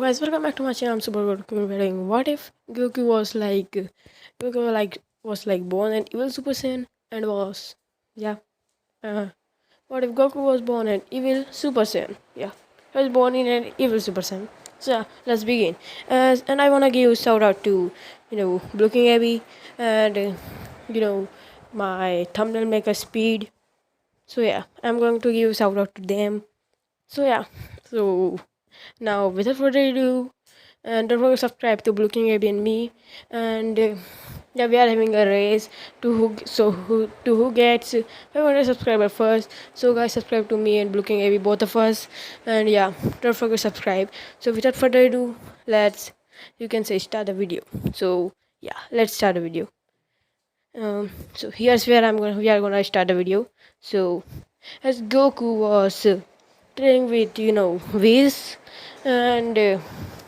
guys, welcome back to my channel. I'm super good. What if Goku was like born an evil Super Saiyan and was yeah. Uh, what if Goku was born an evil Super Saiyan? Yeah, he was born in an evil Super Saiyan. So yeah, let's begin. And I wanna give shout out to Blue King Abby and my thumbnail maker Speed. So yeah, I'm going to give shout out to them. So yeah, so now without further ado, and don't forget to subscribe to Blue King AB and me. And yeah, we are having a race to who gets 500 subscribers first. So guys, subscribe to me and Blue King AB, both of us. And yeah, don't forget to subscribe. So without further ado, let's start the video. So yeah, let's start the video. So here's where we are gonna start the video. So as Goku was training with Whis and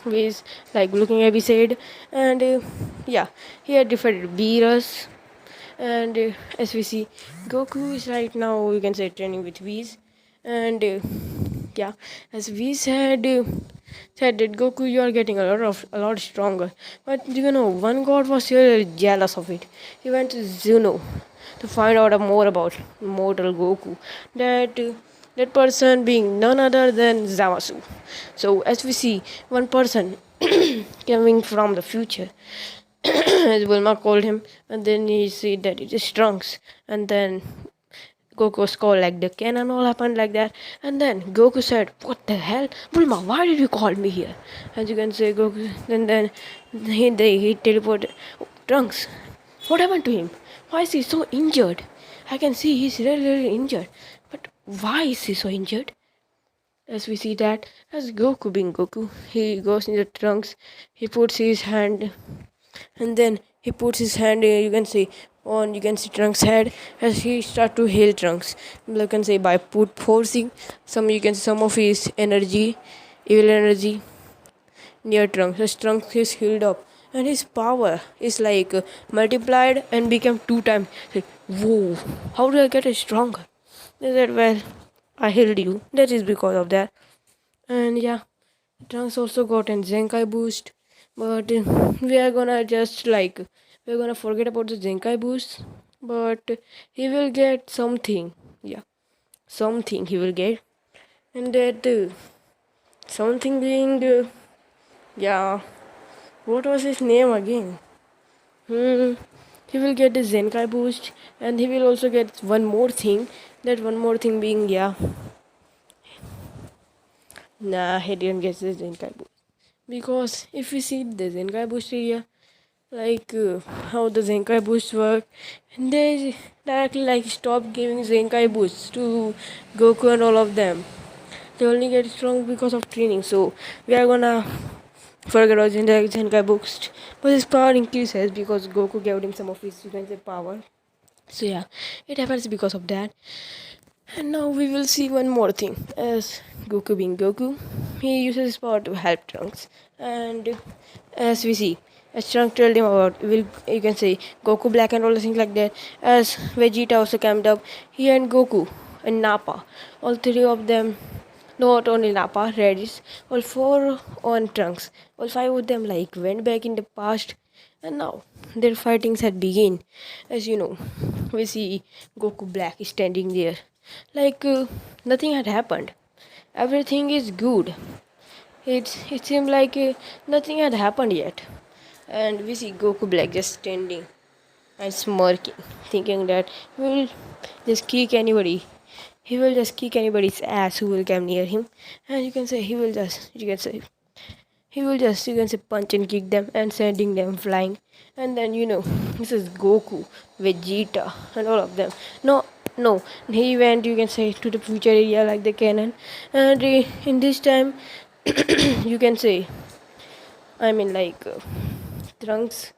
Whis, like looking at said, and yeah, he had defeated Beerus. And as we see, Goku is right now, you can say, training with Whis. And yeah, as Whis said that Goku, you are getting a lot stronger. But one god was really jealous of it. He went to Zuno to find out more about mortal Goku. That person being none other than Zamasu. So as we see, one person coming from the future, as Bulma called him, and then he said that it is Trunks, and then Goku's call like the cannon all happened like that, and then Goku said, "What the hell, Bulma? Why did you call me here?" As you can say, Goku, and then he teleported. Oh, Trunks, what happened to him? Why is he so injured? I can see he's really injured, but why is he so injured? As we see that, as Goku being Goku, he goes in the Trunks, he puts his hand, and then he puts his hand, you can see Trunks' head, as he start to heal Trunks. You can say by forcing some of his energy, evil energy, near Trunks. His Trunks is healed up, and his power is like multiplied and became 2 times. Like, whoa, how do I get it stronger? They said, well, I healed you. That is because of that. And yeah, Trunks also got an Zenkai boost, but we are gonna we're gonna forget about the Zenkai boost, but he will get something. Yeah, something he will get, and that something being yeah, what was his name again? He will get the Zenkai boost, and he will also get one more thing. That one more thing being nah, he didn't get the Zenkai boost, because if we see the Zenkai boost area, like how the Zenkai boosts work, and they directly stop giving Zenkai boosts to Goku and all of them. They only get strong because of training. So we are gonna forget about Zenkai boost, but his power increases because Goku gave him some of his power. So yeah, it happens because of that. And now we will see one more thing. As Goku being Goku, he uses his power to help Trunks. And as we see, as Trunks told him about, you can say Goku Black and all the things like that. As Vegeta also came up, he and Goku and Nappa, all three of them, not only Nappa, Raditz, all four on Trunks, all five of them went back in the past, and now their fightings had begun. As we see Goku Black standing there nothing had happened. Everything is good. It seemed like nothing had happened yet, and we see Goku Black just standing and smirking, thinking that he will just kick anybody. He will just kick anybody's ass who will come near him, and you can say punch and kick them and sending them flying. And then this is Goku, Vegeta, and all of them. No, he went, you can say, to the future area like the cannon, and in this time, you can say, I mean, Trunks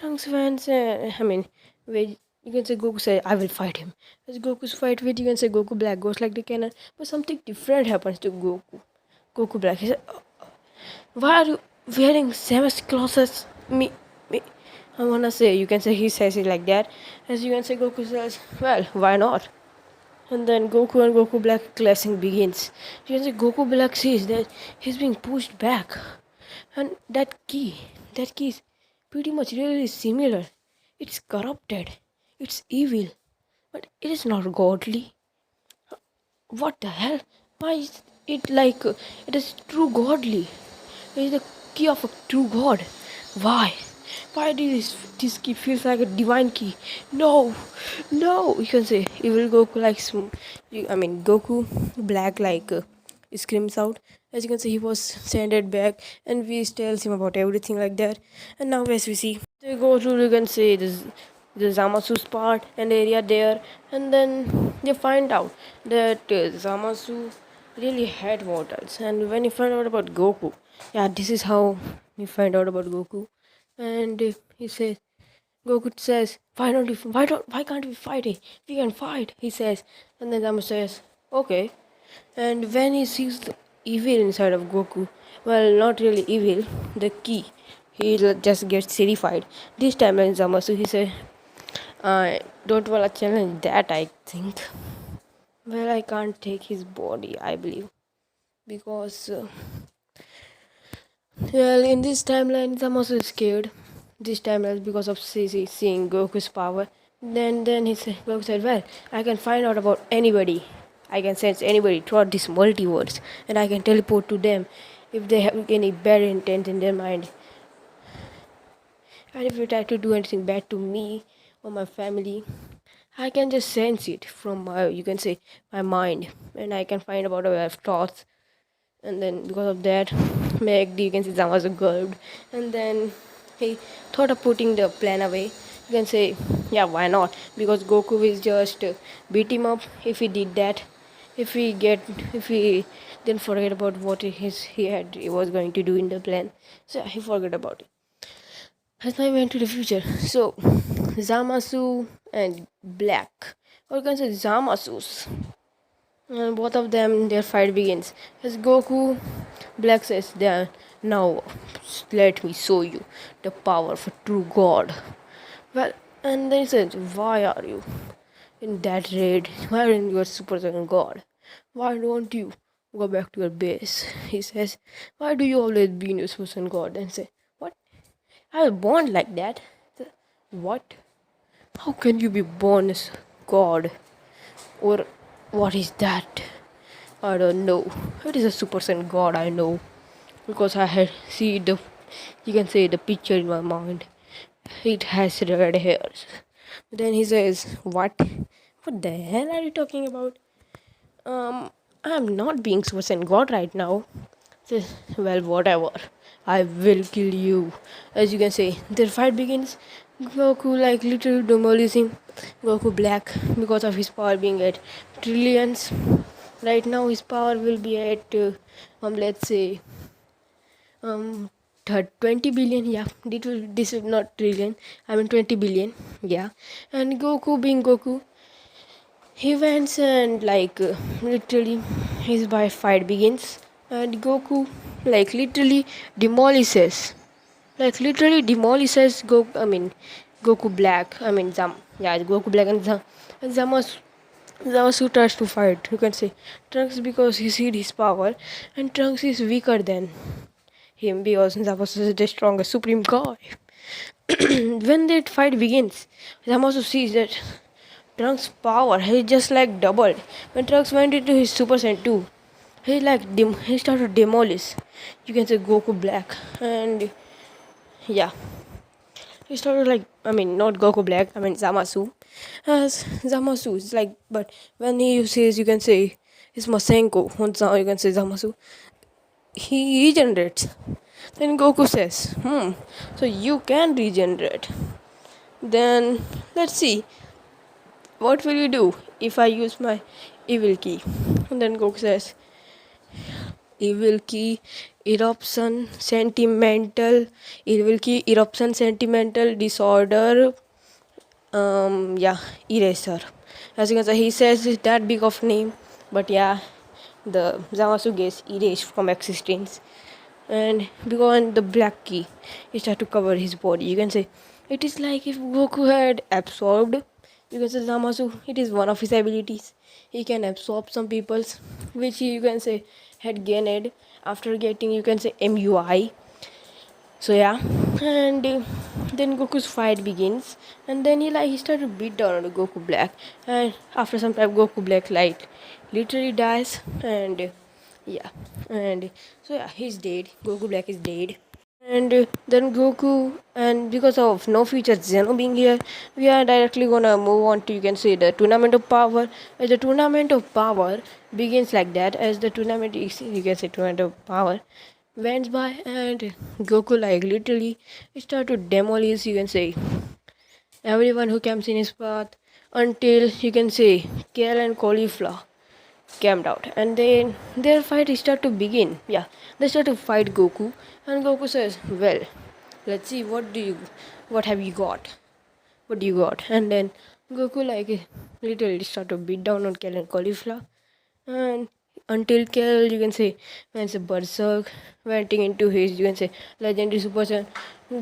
fans. You can say Goku said, "I will fight him." As Goku's fight with, you can say Goku Black goes like the cannon, but something different happens to Goku Black. He said, "Why are you wearing same clothes as me?" I wanna say, you can say he says it like that. As you can say, Goku says, "Well, why not?" And then Goku and Goku Black clashing begins. You can say Goku Black sees that he's being pushed back. And that key is pretty much really similar. It's corrupted. It's evil. But it is not godly. What the hell? Why is it like it is true godly? It is the key of a true god. Why? Why did this key feels like a divine key? No, no. You can say evil Goku like Goku Black like screams out. As you can see, he was sent it back, and we tells him about everything like that. And now, as we see, they go to you can say this the Zamasu's part and area there, and then they find out that Zamasu really had mortals. And when you find out about Goku, yeah, this is how we find out about Goku. And he says, Goku says, why can't we fight it? We can fight, he says. And then Zamasu says, okay. And when he sees the evil inside of Goku, well, not really evil, the key, he just gets terrified. This time in Zamasu, he said, I don't want to challenge that, I think. Well, I can't take his body, I believe. Because, well, in this timeline, Zamasu is scared. This timeline because of seeing Goku's power. Then Goku said, well, I can find out about anybody. I can sense anybody throughout this multiverse. And I can teleport to them if they have any bad intent in their mind. And if they try to do anything bad to me or my family, I can just sense it from my, you can say, my mind. And I can find about our thoughts. And then because of that, you can say Zamasu gulped. And then he thought of putting the plan away. You can say, yeah, why not? Because Goku will just beat him up if he did that. If he then forget about what he was going to do in the plan. So he forgot about it. As I went to the future. So Zamasu and Black, or you can say Zamasus. And both of them, their fight begins. As Goku, Black says, now let me show you the power of a true god. Well, and then he says, why are you in that raid? Why aren't you a Super Saiyan god? Why don't you go back to your base? He says, why do you always be in your Super Saiyan god? And say, what? I was born like that. What? How can you be born as god? Or what is that? I don't know. It is a Super Saiyan god, I know. Because I had you can say the picture in my mind. It has red hairs. Then he says, what? What the hell are you talking about? I'm not being Super Saiyan god right now. Says, well, whatever. I will kill you. As you can say, their fight begins. Goku like literally demolishing Goku Black because of his power being at trillions. Right now his power will be at let's say 20 billion. Yeah, this is not trillion, I mean 20 billion. Yeah. And Goku being Goku, he went and literally his fight begins, and Goku literally demolishes Goku Black. Goku Black and Zamasu tries to fight. You can say Trunks because he sees his power, and Trunks is weaker than him because Zamasu is the strongest supreme god. When that fight begins, Zamasu sees that Trunks' power he just doubled. When Trunks went into his Super Saiyan 2, he started to demolish. You can say Goku Black, and yeah, he started not Goku Black, Zamasu. As Zamasu is but when he uses, you can say, his Masenko, you can say Zamasu, he regenerates. Then Goku says, so you can regenerate. Then let's see, what will you do if I use my evil key? And then Goku says, evil key eruption sentimental disorder eraser. As you can see, he says it's that big of name, but yeah, the Zamasu gets erased from existence. And because the black key is trying to cover his body, you can say it is like if Goku had absorbed You can say Zamasu, it is one of his abilities. He can absorb some people's, which he, you can say, had gained after getting, you can say, MUI. So yeah, and then Goku's fight begins, and then he started to beat down on Goku Black, and after some time Goku Black like literally dies, and yeah, and so yeah, he's dead. Goku Black is dead. And then Goku, and because of no future Zeno being here, we are directly gonna move on to, you can say, the tournament of power. As the tournament of power begins like that, as the tournament is, you can say, tournament of power went by, and Goku like literally start to demolish, you can say, everyone who comes in his path, until, you can say, Kale and Cauliflower camped out, and then their fight start to begin. Yeah, they start to fight Goku, and Goku says, well, let's see, what have you got, what do you got? And then Goku like literally start to beat down on Kale and Cauliflower, and until Kel, you can say, went a berserk, venting into his, you can say, legendary Super Saiyan.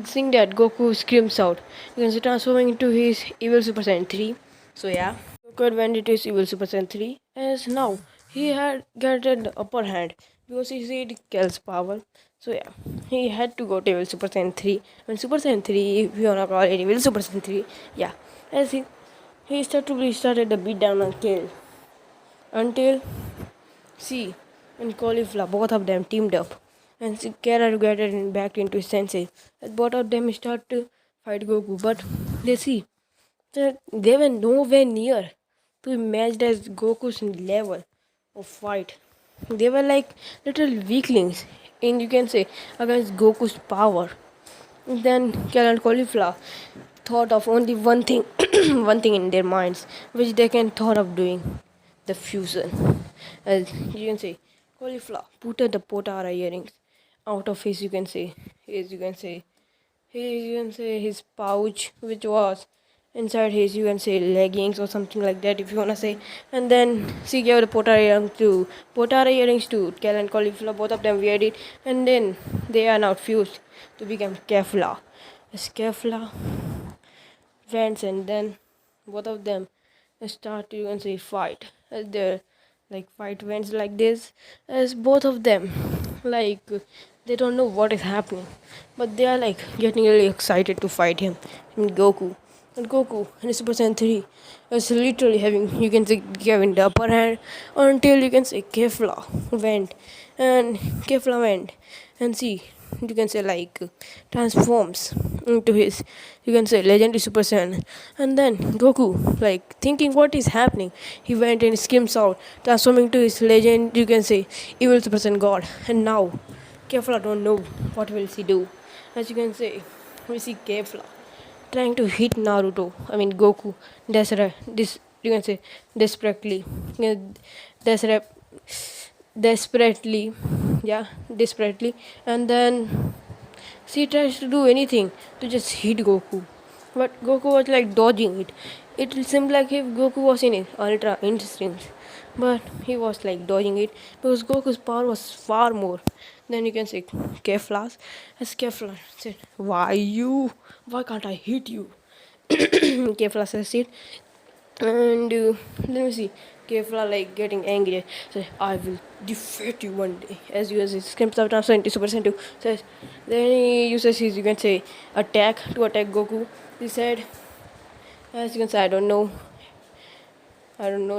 Seeing that, Goku screams out, you can say, transforming into his evil Super Saiyan 3. So yeah, Goku went into his evil Super Saiyan 3, as now he had gotten the upper hand because he said Kel's power. So yeah, he had to go to evil Super Saiyan 3. When Super Saiyan 3, if you wanna call it evil Super Saiyan 3, yeah, as he started the beat down on Kel until C and Cauliflower, both of them teamed up, and Kara got back into his senses. And both of them start to fight Goku, but they see that they were nowhere near to match as Goku's level of fight. They were like little weaklings in, you can say, against Goku's power. Then Kara and Cauliflower thought of only one thing, one thing in their minds, which they can thought of doing, the fusion. As you can say, Cauliflower put the Potara earrings out of his, you can say, his pouch, which was inside his, you can say, leggings or something like that, if you wanna say. And then she gave the Potara earrings to Kel and Cauliflower. Both of them wear it, and then they are now fused to become Kefla. As Kefla went, and then both of them start to, you can say, fight. As their like fight went like this, as both of them like they don't know what is happening, but they are like getting really excited to fight him. And Goku in Super Saiyan 3 is literally having, you can say, giving the upper hand until, you can say, went Kefla went and see, you can say, like transforms into his, you can say, legendary Super Saiyan. And then Goku, like thinking what is happening, he went and screams out, transforming to his legend, you can say, evil Super Saiyan God. And now Kefla don't know what will she do. As you can say, we see Kefla trying to hit Naruto, I mean Goku, this, you can say, desperately, desperate, desperately, yeah, desperately. And then she tries to do anything to just hit Goku, but Goku was like dodging it. It seemed like if Goku was in Ultra Instinct, but he was like dodging it because Goku's power was far more. Then you can say Keflas, as Kefla said, Why can't I hit you?" Kefla says it, and let me see. Kefla like getting angry. Says, "I will defeat you one day." As you as screams out transfer into Super Saiyan 2. Says, then he uses his, you can say, attack to attack Goku. He said, as you can say, I don't know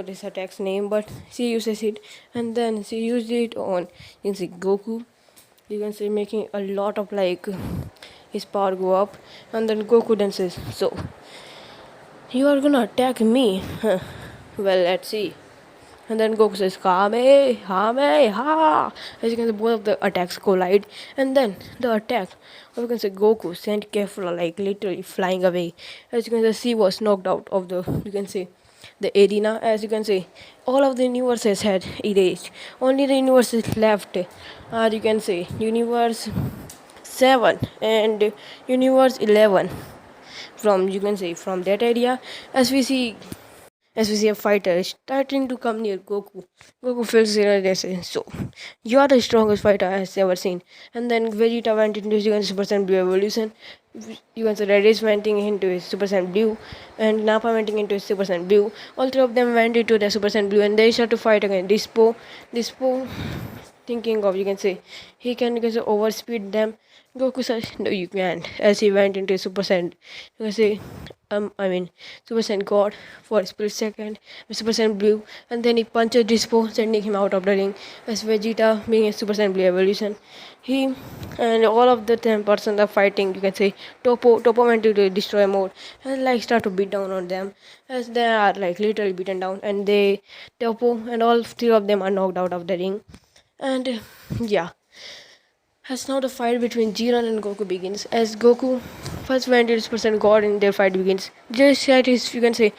this attack's name, but she uses it, and then she used it on, you can say, Goku. You can say making a lot of like his power go up, and then Goku then says, "So you are gonna attack me? Huh. Well, let's see." And then Goku says, Kamehameha. As you can see, both of the attacks collide. And then the attack, or you can say Goku, sent Kefla like literally flying away. As you can see, she was knocked out of the, you can say, the arena. As you can see, all of the universes had erased. Only the universes left. You can say Universe 7 and Universe 11. From, you can say, from that area, as we see as we see a fighter is starting to come near Goku. Goku feels irritated. So, you are the strongest fighter I have ever seen. And then Vegeta went into his Super Saiyan Blue evolution. You can say Raditz went into his Super Saiyan Blue, and Nappa went into his Super Saiyan Blue. All three of them went into their Super Saiyan Blue, and they start to fight again. Dispo, thinking of, you can say, he can, you can say, overspeed them. Goku says no, you can't, as he went into Super Saiyan, you can say, I mean, Super Saiyan God for a split second, Super Saiyan Blue, and then he punches Dispo, sending him out of the ring. As Vegeta being a Super Saiyan Blue evolution, he and all of the 10% are fighting. You can say Topo went into destroy mode and like start to beat down on them, as they are like literally beaten down, and they Topo and all three of them are knocked out of the ring, and yeah. As now the fight between Jiren and Goku begins. As Goku first went his percent God in their fight begins. Just at his, you can say,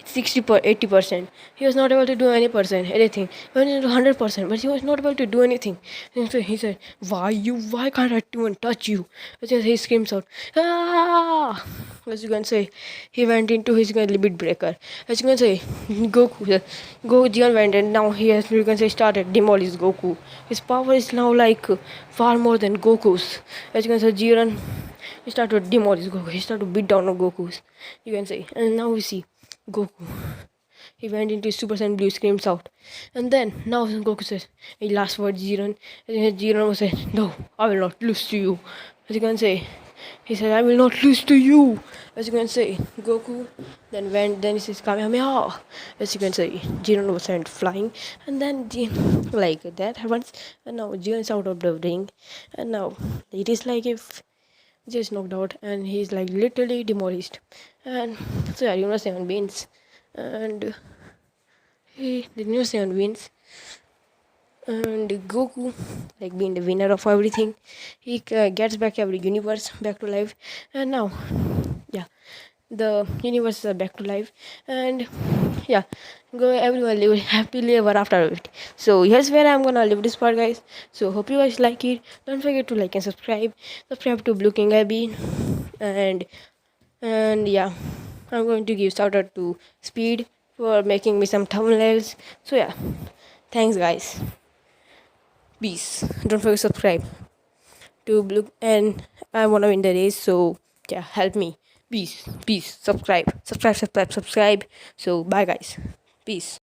80%. He was not able to do anything. He went into 100%, but he was not able to do anything. And so he said, why can't I even touch you? He screams out, ah! As you can say, he went into his limit breaker. As you can say, Jiren went, and now he has, you can say, started demolish Goku. His power is now like far more than Goku's. As you can say, Jiren, he started to demolish Goku. He started to beat down on Goku's, you can say. And now we see Goku. He went into Super Saiyan Blue, screams out. And then now Goku says, a last word, Jiren. And Jiren was saying, no, I will not lose to you. As you can say, he said, I will not lose to you. As you can say, Goku then he says, Kamehameha. As you can say, Jiren was sent flying. And then, like that happens. And now Jiren is out of the ring. And now it is like if just knocked out, and he's like literally demolished. And so yeah, Universe 7 wins, and the Universe 7 wins, and Goku, like being the winner of everything, he gets back every universe back to life. And now yeah, the universe is back to life, and yeah, go everyone live happily ever after it. So here's where I'm gonna leave this part, guys. So hope you guys like it. Don't forget to like and subscribe to Blue King Abby, and yeah, I'm going to give shout out to Speed for making me some thumbnails. So yeah, thanks guys. Peace. Don't forget to subscribe to Blue, and I wanna win the race. So yeah, help me. Peace. Subscribe. So bye guys. Peace.